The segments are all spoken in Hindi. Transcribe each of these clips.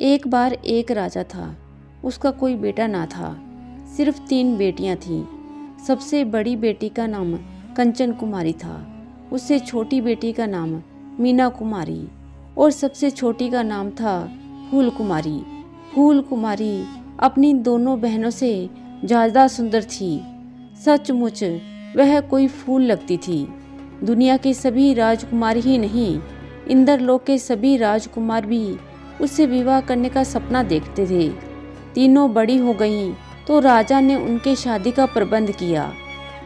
एक बार एक राजा था। उसका कोई बेटा ना था, सिर्फ 3 बेटियां थीं। सबसे बड़ी बेटी का नाम कंचन कुमारी था, उससे छोटी बेटी का नाम मीना कुमारी और सबसे छोटी का नाम था फूल कुमारी। फूल कुमारी अपनी दोनों बहनों से ज़्यादा सुंदर थी। सचमुच वह कोई फूल लगती थी। दुनिया के सभी राजकुमार ही नहीं, इंद्रलोक के सभी राजकुमार भी उससे विवाह करने का सपना देखते थे। तीनों बड़ी हो गईं तो राजा ने उनके शादी का प्रबंध किया।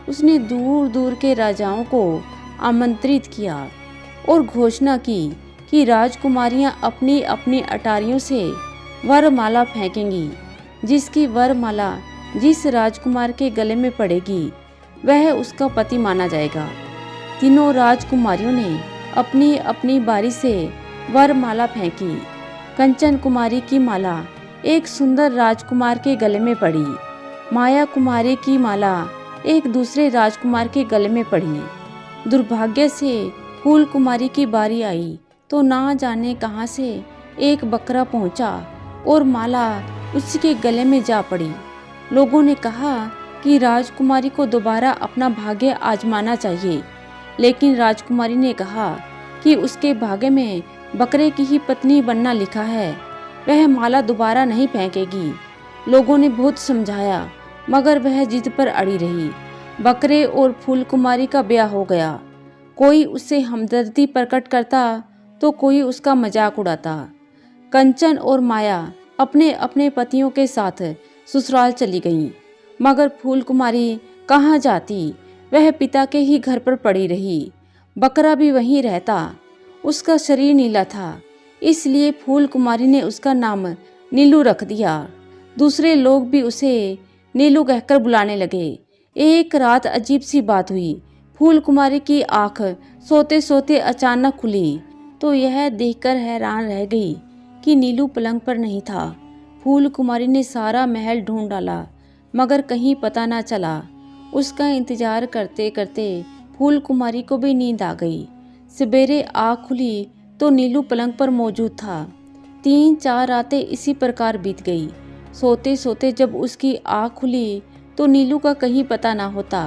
उसने दूर दूर के राजाओं को आमंत्रित किया और घोषणा की कि राजकुमारियां अपनी अपनी अटारियों से वरमाला फेंकेंगी। जिसकी वरमाला जिस राजकुमार के गले में पड़ेगी वह उसका पति माना जाएगा। तीनों राजकुमारियों ने अपनी अपनी बारी से वरमाला फेंकी। कंचन कुमारी की माला एक सुंदर राजकुमार के गले में पड़ी। माया कुमारी की माला एक दूसरे राजकुमार के गले में पड़ी। दुर्भाग्य से फूल कुमारी की बारी आई तो ना जाने कहां से एक बकरा पहुंचा और माला उसके गले में जा पड़ी। लोगों ने कहा कि राजकुमारी को दोबारा अपना भाग्य आजमाना चाहिए, लेकिन राजकुमारी ने कहा कि उसके भाग्य में बकरे की ही पत्नी बनना लिखा है, वह माला दोबारा नहीं फेंकेगी। लोगों ने बहुत समझाया मगर वह जिद पर अड़ी रही। बकरे और फूल कुमारी का ब्याह हो गया। कोई उससे हमदर्दी प्रकट करता तो कोई उसका मजाक उड़ाता। कंचन और माया अपने अपने पतियों के साथ ससुराल चली गईं, मगर फूल कुमारी कहाँ जाती, वह पिता के ही घर पर पड़ी रही। बकरा भी वहीं रहता। उसका शरीर नीला था, इसलिए फूल कुमारी ने उसका नाम नीलू रख दिया। दूसरे लोग भी उसे नीलू कहकर बुलाने लगे। एक रात अजीब सी बात हुई। फूल कुमारी की आंख सोते सोते अचानक खुली तो यह देखकर हैरान रह गई कि नीलू पलंग पर नहीं था। फूल कुमारी ने सारा महल ढूंढ डाला मगर कहीं पता ना चला। उसका इंतजार करते करते फूल कुमारी को भी नींद आ गई। सवेरे आँख खुली तो नीलू पलंग पर मौजूद था। 3-4 रातें इसी प्रकार बीत गई। सोते सोते जब उसकी आँख खुली तो नीलू का कहीं पता ना होता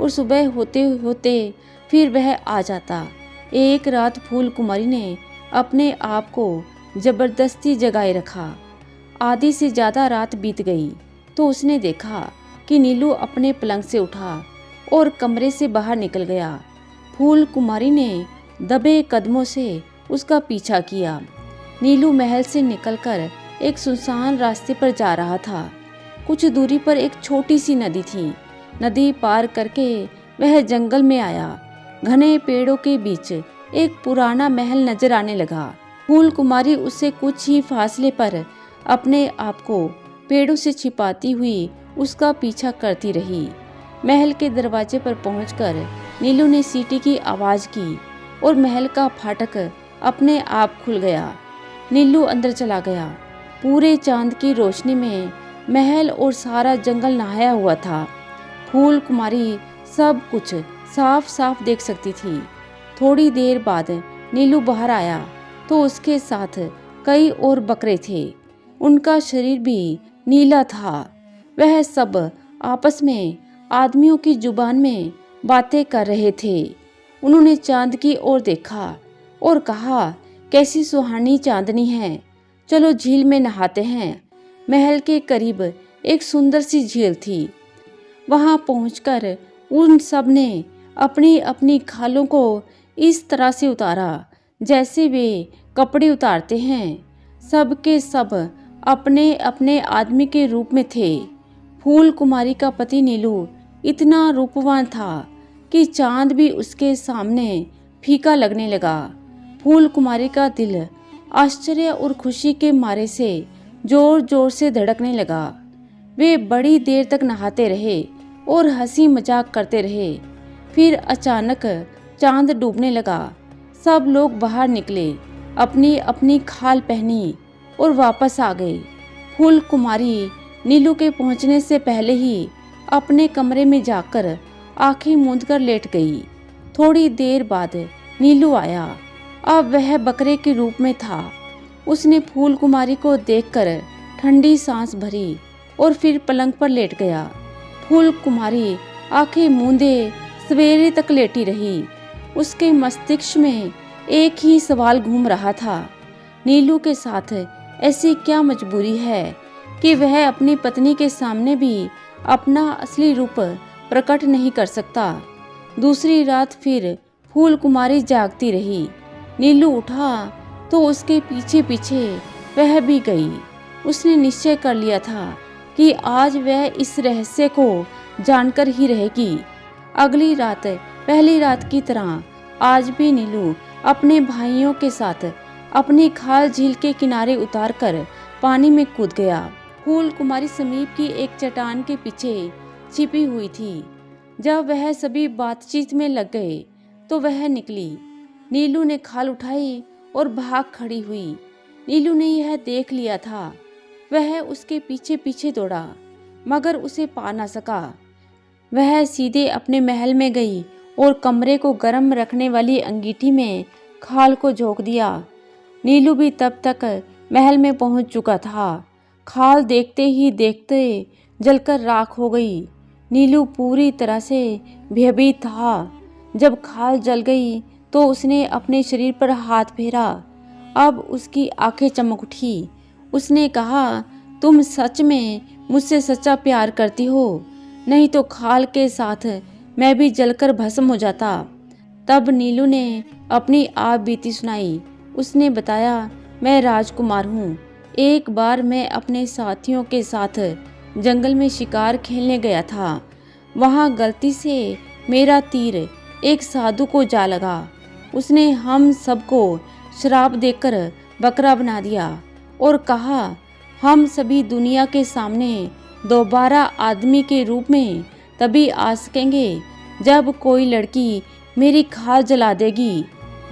और सुबह होते होते फिर वह आ जाता। एक रात फूल कुमारी ने अपने आप को जबरदस्ती जगाए रखा। आधी से ज़्यादा रात बीत गई तो उसने देखा कि नीलू अपने पलंग से उठा और कमरे से बाहर निकल गया। फूल कुमारी ने दबे कदमों से उसका पीछा किया। नीलू महल से निकलकर एक सुनसान रास्ते पर जा रहा था। कुछ दूरी पर एक छोटी सी नदी थी। नदी पार करके वह जंगल में आया। घने पेड़ों के बीच एक पुराना महल नजर आने लगा। फूल कुमारी उससे कुछ ही फासले पर अपने आप को पेड़ों से छिपाती हुई उसका पीछा करती रही। महल के दरवाजे पर पहुंचकर नीलू ने सीटी की आवाज़ की और महल का फाटक अपने आप खुल गया। नीलू अंदर चला गया। पूरे चांद की रोशनी में महल और सारा जंगल नहाया हुआ था। फूल कुमारी सब कुछ साफ साफ देख सकती थी। थोड़ी देर बाद नीलू बाहर आया तो उसके साथ कई और बकरे थे। उनका शरीर भी नीला था। वह सब आपस में आदमियों की जुबान में बातें कर रहे थे। उन्होंने चांद की ओर देखा और कहा, कैसी सुहानी चांदनी है, चलो झील में नहाते हैं। महल के करीब एक सुंदर सी झील थी। वहां पहुंचकर उन सब ने अपनी अपनी खालों को इस तरह से उतारा जैसे वे कपड़े उतारते हैं। सब के सब अपने अपने आदमी के रूप में थे। फूल कुमारी का पति नीलू इतना रूपवान था कि चांद भी उसके सामने फीका लगने लगा। फूल कुमारी का दिल आश्चर्य और खुशी के मारे से जोर जोर से धड़कने लगा। वे बड़ी देर तक नहाते रहे और हंसी मजाक करते रहे। फिर अचानक चांद डूबने लगा। सब लोग बाहर निकले, अपनी अपनी खाल पहनी और वापस आ गए। फूल कुमारी नीलू के पहुंचने से पहले ही अपने कमरे में जाकर आंखें मूंदकर लेट गई। थोड़ी देर बाद नीलू आया। अब वह बकरे के रूप में था। उसने फूल कुमारी को देखकर ठंडी सांस भरी और फिर पलंग पर लेट गया। फूल कुमारी आंखें मूंदे सवेरे तक लेटी रही। उसके मस्तिष्क में एक ही सवाल घूम रहा था, नीलू के साथ ऐसी क्या मजबूरी है कि वह अपनी पत्नी के सामने भी अपना असली रूप प्रकट नहीं कर सकता। दूसरी रात फिर फूल कुमारी जागती रही। नीलू उठा तो उसके पीछे पीछे वह भी गई। उसने निश्चय कर लिया था कि आज वह इस रहस्य को जानकर ही रहेगी। अगली रात पहली रात की तरह आज भी नीलू अपने भाइयों के साथ अपनी खाल झील के किनारे उतारकर पानी में कूद गया। फूल कुमारी समीप की एक चट्टान के पीछे छिपी हुई थी। जब वह सभी बातचीत में लग गए तो वह निकली। नीलू ने खाल उठाई और भाग खड़ी हुई। नीलू ने यह देख लिया था। वह उसके पीछे पीछे दौड़ा मगर उसे पा न सका। वह सीधे अपने महल में गई और कमरे को गर्म रखने वाली अंगीठी में खाल को झोंक दिया। नीलू भी तब तक महल में पहुंच चुका था। खाल देखते ही देखते जलकर राख हो गई। नीलू पूरी तरह से भयभीत था। जब खाल जल गई तो उसने अपने शरीर पर हाथ फेरा। अब उसकी आंखें चमक उठी। उसने कहा, तुम सच में मुझसे सच्चा प्यार करती हो, नहीं तो खाल के साथ मैं भी जलकर भस्म हो जाता। तब नीलू ने अपनी आप बीती सुनाई। उसने बताया, मैं राजकुमार हूँ। एक बार मैं अपने साथियों के साथ जंगल में शिकार खेलने गया था। वहाँ गलती से मेरा तीर एक साधु को जा लगा। उसने हम सबको श्राप देकर बकरा बना दिया और कहा, हम सभी दुनिया के सामने दोबारा आदमी के रूप में तभी आ सकेंगे जब कोई लड़की मेरी खाल जला देगी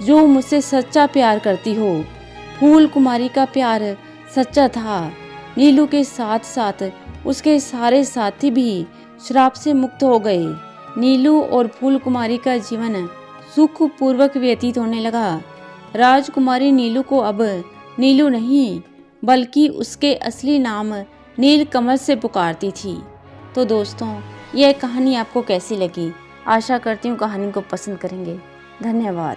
जो मुझसे सच्चा प्यार करती हो। फूल कुमारी का प्यार सच्चा था। नीलू के साथ साथ उसके सारे साथी भी श्राप से मुक्त हो गए। नीलू और फूल कुमारी का जीवन सुखपूर्वक व्यतीत होने लगा। राजकुमारी नीलू को अब नीलू नहीं बल्कि उसके असली नाम नीलकमल से पुकारती थी। तो दोस्तों, यह कहानी आपको कैसी लगी? आशा करती हूँ कहानी को पसंद करेंगे। धन्यवाद।